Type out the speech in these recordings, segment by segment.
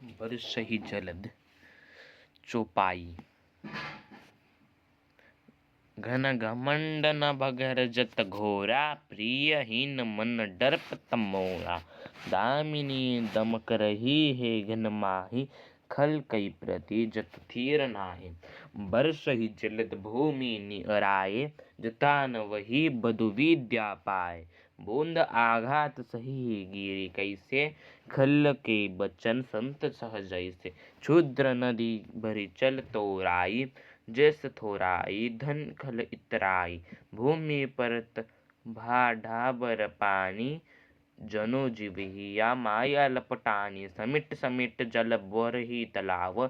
वर्ष ही जलद चौपाई। घन घमंड न भगर जत घोरा, प्रियहीन मन डर्प तमोरा। दामिनी दमक रही है घन माही, खल कई प्रति जत थीर नाहि। वर्ष ही जलद भूमि निअराए, जता न वही बधु विद्या पाए। बूंद आघात सही गिरि कैसे, खल के बचन संत सहजैसे। क्षुद्र नदी भरी चल तोराई, जैस थोराई धन खल इतराई। भूमि परत भा ढाबर पानी, जनो जीविया माया लपटानी। समिट समिट जल बोरही तलाव,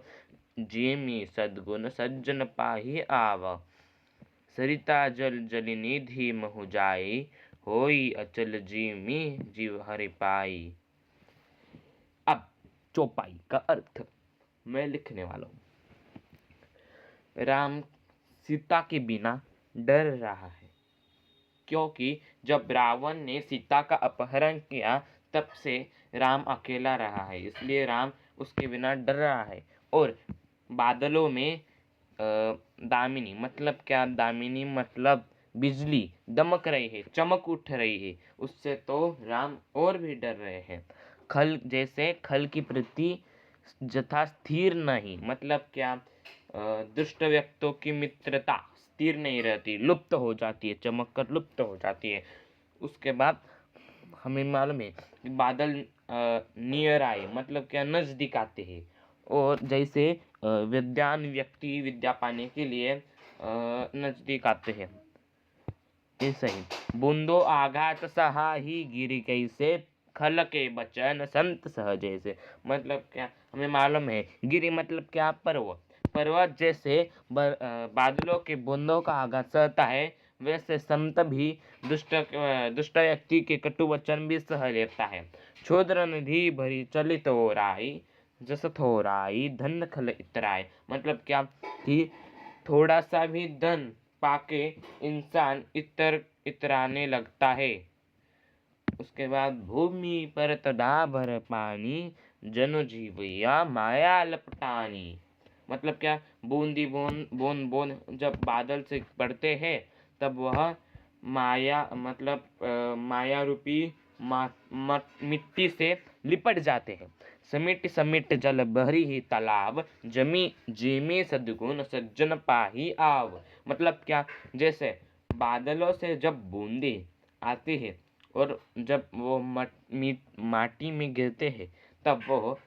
जेमी सद्गुण सज्जन पाही आव। सरिता जल जलि निधि महु जाई, होई अचल जेमी जीव हरि पाई। अब चौपाई का अर्थ मैं लिखने वाला हूँ। राम सीता के बिना डर रहा है, क्योंकि जब रावण ने सीता का अपहरण किया तब से राम अकेला रहा है, इसलिए राम उसके बिना डर रहा है। और बादलों में दामिनी मतलब क्या? दामिनी मतलब बिजली दमक रही है, चमक उठ रही है, उससे तो राम और भी डर रहे हैं। खल जैसे खल की प्रति जथा स्थिर नहीं, मतलब क्या? दुष्ट व्यक्तियों की मित्रता स्थिर नहीं रहती, लुप्त हो जाती है, चमक कर लुप्त हो जाती है। उसके बाद हमें मालूम है कि बादल नियर आए मतलब क्या? नजदीक आते हैं। और जैसे विद्वान व्यक्ति विद्या पाने के लिए नजदीक आते हैं, ऐसा ही। बूंदो आघात सहा ही गिरी कैसे, खल के बचन संत सहजे से। मतलब क्या? हमें मालूम है गिरी मतलब क्या? पर्वत। पर्वत जैसे बादलों के बूंदों का आघात सहता है, वैसे संत भी दुष्ट व्यक्ति के कटु वचन भी सह लेता है। क्षुद्र निधि भरी चलित ओराई, जस थोराई धन खल इतराय। मतलब क्या? कि थोड़ा सा भी धन पाके इंसान इतराने लगता है। उसके बाद भूमि पर तदा भर पानी, जनो जीवया माया लपटानी। मतलब क्या? बूंदी बूंद जब बादल से पड़ते हैं तब वह माया मतलब माया रूपी मिट्टी से लिपट जाते हैं। समिट समिट जल बहरी ही तालाब, जेमी सद्गुण सज्जन पाही आव। मतलब क्या? जैसे बादलों से जब बूंदे आती है और जब वो माटी में गिरते हैं तब वो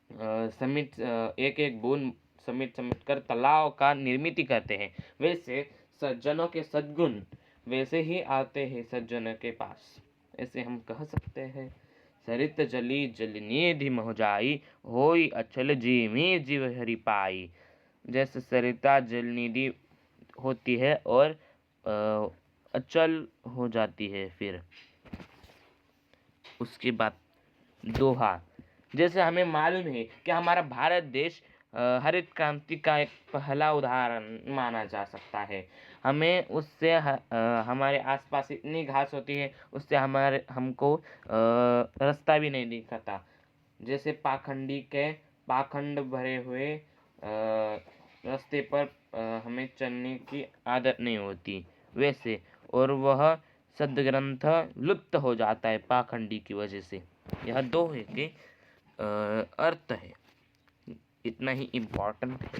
एक एक बूंद समिट समिट कर तालाब का निर्मित करते हैं। वैसे सज्जनों के सद्गुण वैसे ही आते हैं सज्जनों के पास, ऐसे हम कह सकते हैं। सरित जली जलनिधि महु जाई, होई अचल जेमी जीव हरि पाई। जैसे सरिता जलनिधि होती है और अचल हो जाती है। फिर उसके बाद दोहा। जैसे हमें मालूम है कि हमारा भारत देश हरित क्रांति का एक पहला उदाहरण माना जा सकता है। हमें उससे हमारे आसपास इतनी घास होती है, उससे हमको रास्ता भी नहीं दिखता। जैसे पाखंड भरे हुए रास्ते पर हमें चलने की आदत नहीं होती वैसे, और वह सद्ग्रंथ लुप्त हो जाता है पाखंडी की वजह से। यह दोहे के अर्थ है, इतना ही इम्पोर्टेंट है।